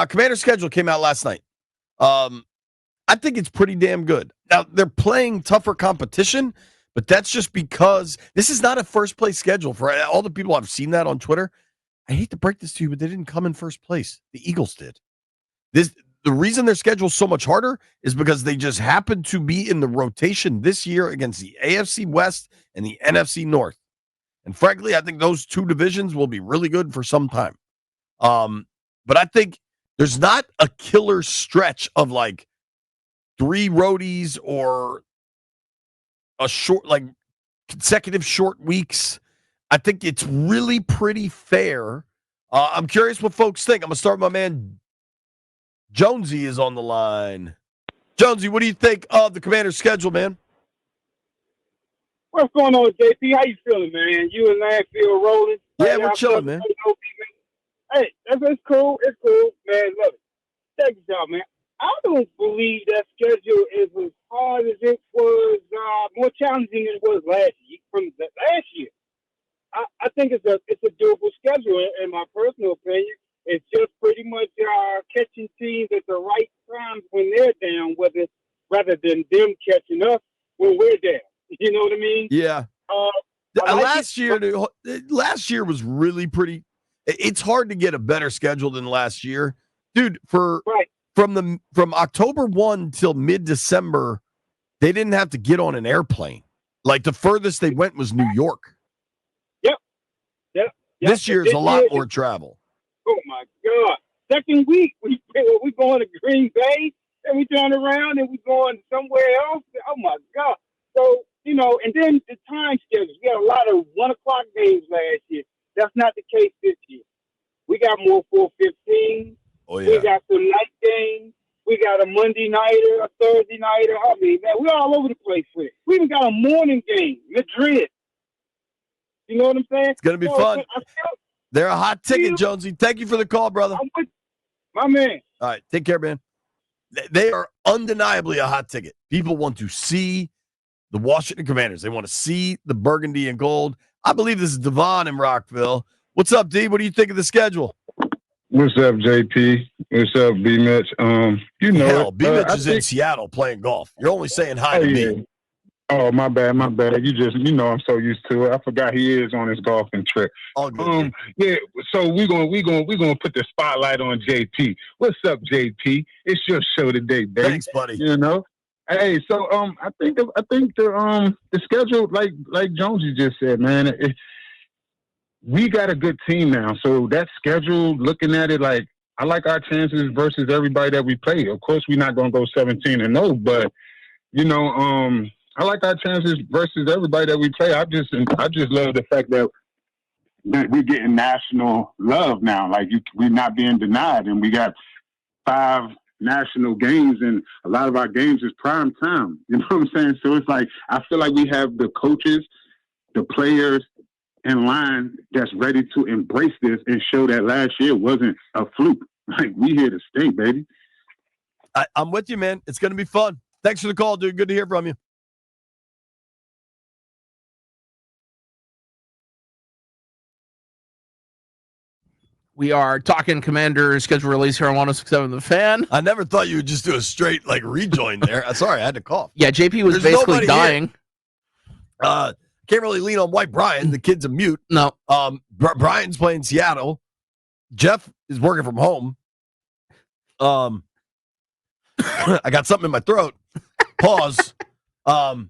Commander's schedule came out last night. I think it's pretty damn good. Now, they're playing tougher competition, but that's just because this is not a first-place schedule. For all the people I've seen that on Twitter, I hate to break this to you, but they didn't come in first place. The Eagles did. The reason their schedule's so much harder is because they just happened to be in the rotation this year against the AFC West and the NFC North. And frankly, I think those two divisions will be really good for some time. But I think there's not a killer stretch of like 3 roadies or a short, like consecutive short weeks. I think it's really pretty fair. I'm curious what folks think. I'm going to start with my man Jonesy is on the line. Jonesy, what do you think of the Commander's schedule, man? What's going on, JP? How you feeling, man? You and Landfill rolling? Yeah, we're chilling, man. Hey, it's cool. It's cool, man. Look, check this out, man. I don't believe that schedule is as hard as it was, more challenging than it was last year. I think it's a doable schedule, in my personal opinion. It's just pretty much catching teams at the right times when they're down, rather than them catching us when we're down. You know what I mean? Yeah. Last year was really pretty. It's hard to get a better schedule than last year, dude. From October 1 till mid-December, they didn't have to get on an airplane. Like the furthest they went was New York. Yep. This year is a lot more travel. Oh my God! Second week we going to Green Bay, and we turn around and we going somewhere else. Oh my God! So and then the time schedules. We had a lot of 1 o'clock games last year. That's not the case this year. We got more 4:15. Oh yeah. We got some night games. We got a Monday nighter, a Thursday nighter. I mean, man, we're all over the place with it. We even got a morning game, Madrid. You know what I'm saying? It's gonna be fun. They're a hot ticket, Jonesy. Thank you for the call, brother. My man. All right, take care, man. They are undeniably a hot ticket. People want to see the Washington Commanders. They want to see the burgundy and gold. I believe this is Devon in Rockville. What's up, D? What do you think of the schedule? What's up, JP? What's up, BMitch? Hell, BMitch is in Seattle playing golf. You're only saying hi to me. Oh, my bad. I'm so used to it. I forgot he is on his golfing trip. All good. Yeah. So we're gonna put the spotlight on JP. What's up, JP? It's your show today, baby. Thanks, buddy. Hey, so I think the schedule, like Jonesy just said, man, we got a good team now. So that schedule, looking at it, like I like our chances versus everybody that we play. Of course, we're not gonna go 17-0, but I like our chances versus everybody that we play. I just love the fact that we're getting national love now. Like we're not being denied, and we got 5 national games, and a lot of our games is prime time. You know what I'm saying? So it's like I feel like we have the coaches, the players in line that's ready to embrace this and show that last year wasn't a fluke. Like we here to stay, baby. I'm with you, man. It's going to be fun. Thanks for the call, dude. Good to hear from you. We are talking Commander schedule release here on 106.7 The Fan. I never thought you would just do a straight rejoin there. Sorry, I had to cough. Yeah, JP was basically dying. Can't really lean on White Brian. The kid's a mute. No. Brian's playing Seattle. Jeff is working from home. I got something in my throat. Pause. What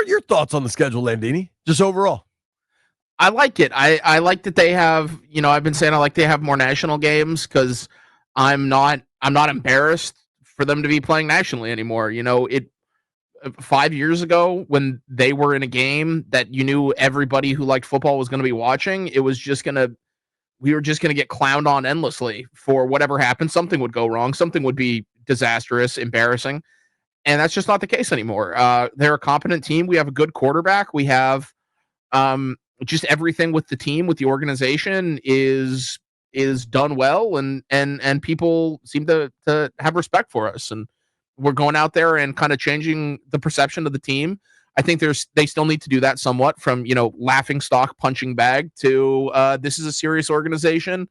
are your thoughts on the schedule, Landini? Just overall. I like it. I like that they have, I've been saying I like they have more national games because I'm not embarrassed for them to be playing nationally anymore. 5 years ago when they were in a game that you knew everybody who liked football was going to be watching, we were just going to get clowned on endlessly for whatever happened. Something would go wrong. Something would be disastrous, embarrassing. And that's just not the case anymore. They're a competent team. We have a good quarterback. We have, just everything with the team, with the organization is done well, and people seem to have respect for us, and we're going out there and kind of changing the perception of the team. I think they still need to do that somewhat from laughing stock punching bag to this is a serious organization,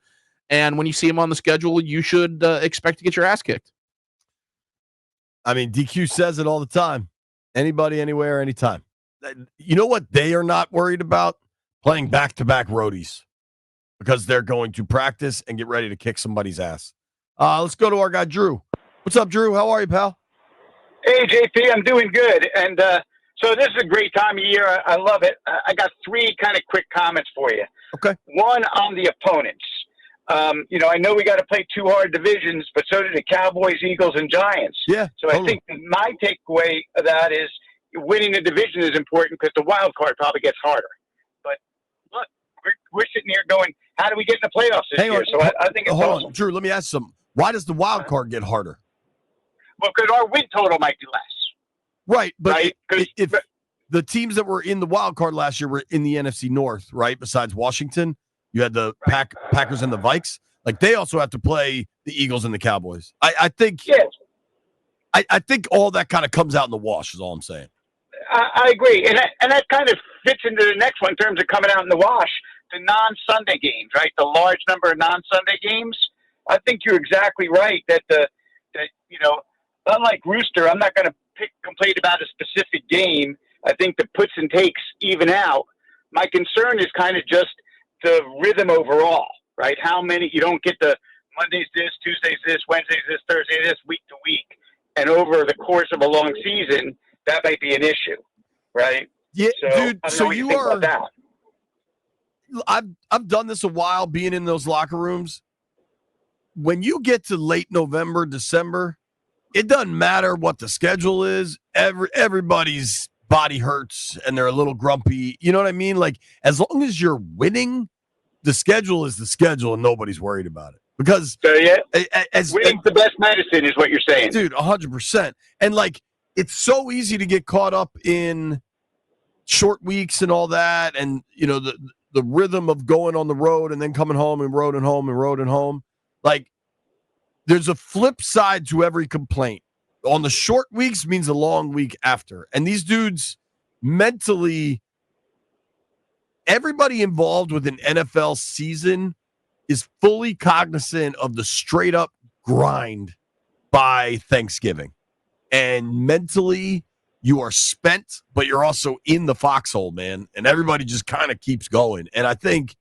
And when you see them on the schedule, you should expect to get your ass kicked. I mean, DQ says it all the time. Anybody, anywhere, anytime. You know what they are not worried about? Playing back-to-back roadies, because they're going to practice and get ready to kick somebody's ass. Let's go to our guy, Drew. What's up, Drew? How are you, pal? Hey, JP, I'm doing good. And so this is a great time of year. I love it. I got three kind of quick comments for you. Okay. One on the opponents. I know we got to play two hard divisions, but so do the Cowboys, Eagles, and Giants. Yeah. So I think my takeaway of that is winning the division is important because the wild card probably gets harder. But look, we're sitting here going, how do we get in the playoffs this year? So I think it's hold on, Drew. Let me ask some. Why does the wild card get harder? Well, because our win total might be less. Right, but right? if the teams that were in the wild card last year were in the NFC North, right? Besides Washington, you had the Packers and the Vikes. Like, they also have to play the Eagles and the Cowboys. I think. Yes. I think all that kind of comes out in the wash. Is all I'm saying. I agree, and that kind of fits into the next one in terms of coming out in the wash. The non-Sunday games, right? The large number of non-Sunday games. I think you're exactly right that unlike Rooster, I'm not going to complain about a specific game. I think the puts and takes even out. My concern is kind of just the rhythm overall, right? How many, you don't get the Mondays this, Tuesdays this, Wednesdays this, Thursday this, week to week. And over the course of a long season, that might be an issue, right? Yeah, so, dude, so you are, that. I've done this a while, being in those locker rooms. When you get to late November, December, it doesn't matter what the schedule is. Everybody's body hurts and they're a little grumpy. You know what I mean? Like, as long as you're winning, the schedule is the schedule and nobody's worried about it. Because winning's the best medicine is what you're saying. Dude, 100%. And, like, it's so easy to get caught up in short weeks and all that, and, the rhythm of going on the road and then coming home and road and home and road and home. Like, there's a flip side to every complaint. On the short weeks means a long week after. And these dudes mentally, everybody involved with an NFL season is fully cognizant of the straight up grind by Thanksgiving. And mentally, you are spent, but you're also in the foxhole, man. And everybody just kind of keeps going. And I think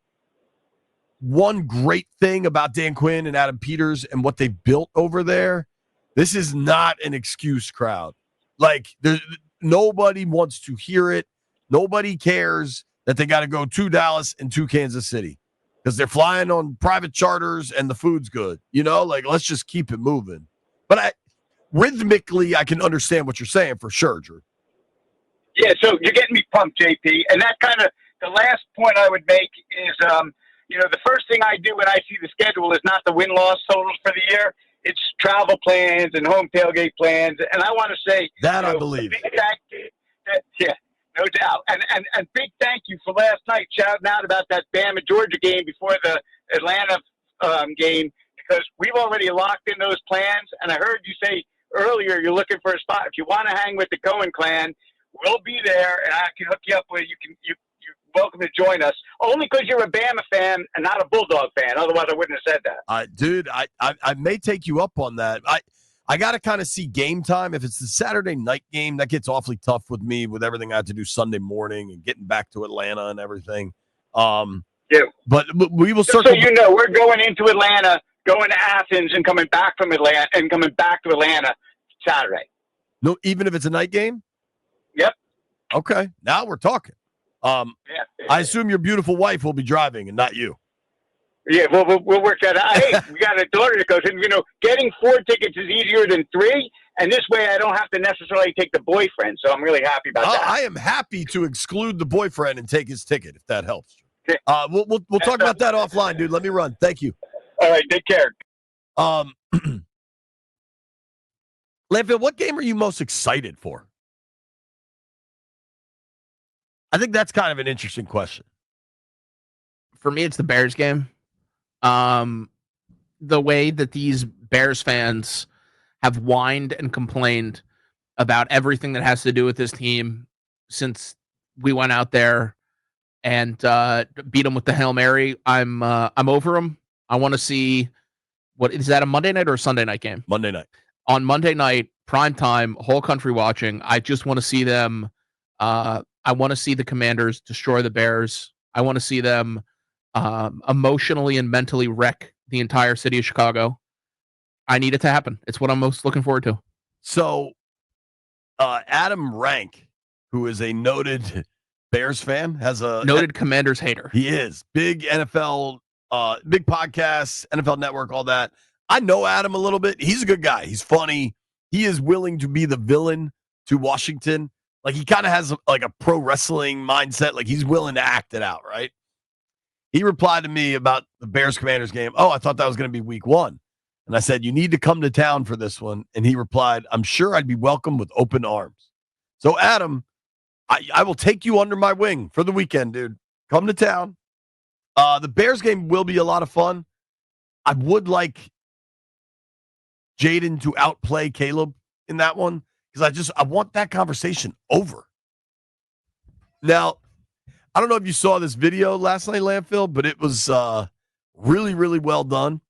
one great thing about Dan Quinn and Adam Peters and what they built over there, this is not an excuse crowd. Like, nobody wants to hear it. Nobody cares that they got to go to Dallas and to Kansas City because they're flying on private charters and the food's good. Like, let's just keep it moving. But rhythmically, I can understand what you're saying for sure, Drew. Yeah, so you're getting me pumped, JP. And that kind of, the last point I would make is, the first thing I do when I see the schedule is not the win-loss totals for the year. It's travel plans and home tailgate plans. And I want to say that I believe. Yeah, no doubt. And big thank you for last night shouting out about that Bama Georgia game before the Atlanta game, because we've already locked in those plans. And I heard you say earlier you're looking for a spot. If you want to hang with the Cohen clan, we'll be there, and I can hook you up with you're welcome to join us. Only because you're a Bama fan and not a Bulldog fan. Otherwise, I wouldn't have said that. Dude, I may take you up on that. I got to kind of see game time. If it's the Saturday night game, that gets awfully tough with me with everything I have to do Sunday morning and getting back to Atlanta and everything. Yeah. But we will circle. So we're going into Atlanta, going to Athens, and coming back from Atlanta, and coming back to Atlanta Saturday. No, even if it's a night game? Yep. Okay, now we're talking. I assume your beautiful wife will be driving and not you. Yeah, we'll work that out. Hey, we got a daughter that goes, and getting 4 tickets is easier than 3, and this way I don't have to necessarily take the boyfriend. So I'm really happy about that. I am happy to exclude the boyfriend and take his ticket if that helps. Okay. We'll talk about that offline, dude. Let me run. Thank you. All right, take care. Landfill, what game are you most excited for? I think that's kind of an interesting question. For me, it's the Bears game. The way that these Bears fans have whined and complained about everything that has to do with this team since we went out there and beat them with the Hail Mary. I'm over them. I want to see what is that a Monday night or a Sunday night game? Monday night. On Monday night, prime time, whole country watching. I just want to see them. I want to see the Commanders destroy the Bears. I want to see them emotionally and mentally wreck the entire city of Chicago. I need it to happen. It's what I'm most looking forward to. So, Adam Rank, who is a noted Bears fan, has a noted Commanders hater. He is big NFL, big podcasts, NFL Network, all that. I know Adam a little bit. He's a good guy. He's funny. He is willing to be the villain to Washington. Like, he kind of has like a pro wrestling mindset. Like, he's willing to act it out, right? He replied to me about the Bears-Commanders game. Oh, I thought that was going to be week 1. And I said, you need to come to town for this one. And he replied, I'm sure I'd be welcome with open arms. So, Adam, I will take you under my wing for the weekend, dude. Come to town. The Bears game will be a lot of fun. I would like Jaden to outplay Caleb in that one because I want that conversation over. Now, I don't know if you saw this video last night, Landfill, but it was really, really well done.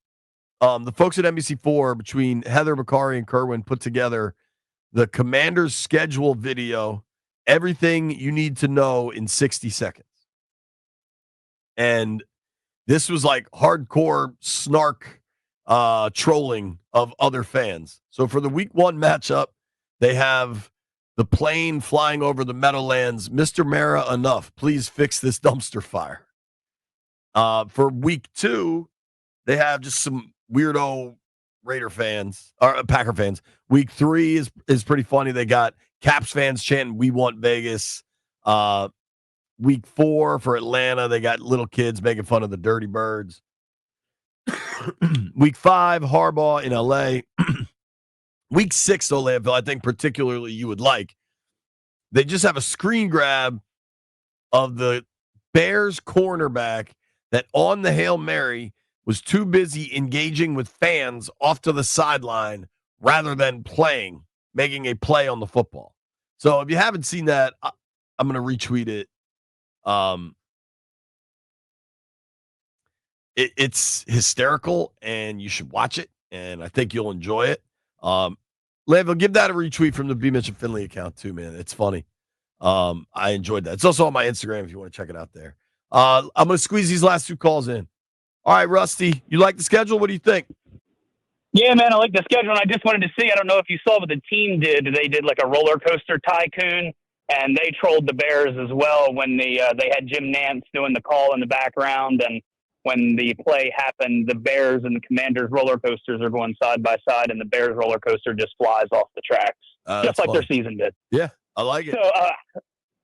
The folks at NBC4, between Heather Bakari and Kerwin, put together the Commanders' schedule video, everything you need to know in 60 seconds. And this was like hardcore snark trolling of other fans. So for the week 1 matchup, they have the plane flying over the Meadowlands. Mr. Mara, enough. Please fix this dumpster fire. For week 2, they have just some weirdo Raider fans or Packer fans. Week 3 is pretty funny. They got Caps fans chanting, "We want Vegas." Week 4 for Atlanta, they got little kids making fun of the Dirty Birds. Week 5, Harbaugh in LA. Week 6, though, Landfill, I think particularly you would like. They just have a screen grab of the Bears cornerback that on the Hail Mary was too busy engaging with fans off to the sideline rather than making a play on the football. So if you haven't seen that, I'm going to retweet it. It's hysterical, and you should watch it, and I think you'll enjoy it. Landfill, give that a retweet from the BMitch and Finlay account too, man. It's funny. I enjoyed that. It's also on my Instagram if you want to check it out there. I'm going to squeeze these last 2 calls in. All right, Rusty, you like the schedule? What do you think? Yeah, man, I like the schedule, and I just wanted to see, I don't know if you saw what the team did. They did like a roller coaster tycoon, and they trolled the Bears as well when they had Jim Nantz doing the call in the background, and when the play happened, the Bears and the Commanders roller coasters are going side by side, and the Bears roller coaster just flies off the tracks, just like their season did. Yeah, I like it. So,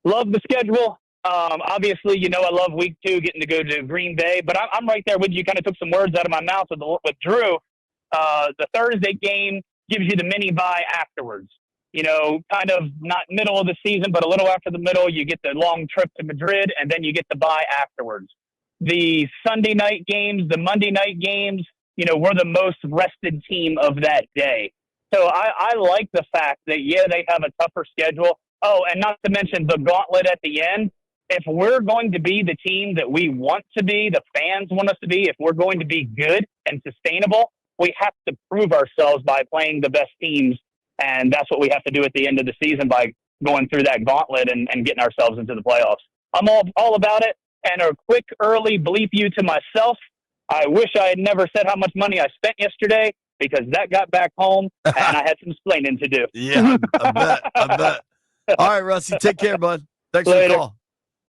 love the schedule. Obviously, I love week 2 getting to go to Green Bay, but I'm right there with you. Kind of took some words out of my mouth with Drew. The Thursday game gives you the mini bye afterwards. Kind of not middle of the season, but a little after the middle, you get the long trip to Madrid, and then you get the bye afterwards. The Sunday night games, the Monday night games, we're the most rested team of that day. So I like the fact that, they have a tougher schedule. Oh, and not to mention the gauntlet at the end. If we're going to be the team that we want to be, the fans want us to be, if we're going to be good and sustainable, we have to prove ourselves by playing the best teams. And that's what we have to do at the end of the season by going through that gauntlet and getting ourselves into the playoffs. I'm all about it. And a quick early bleep you to myself. I wish I had never said how much money I spent yesterday, because that got back home and I had some explaining to do. Yeah, I bet. All right, Rusty, take care, bud. Thanks for the call.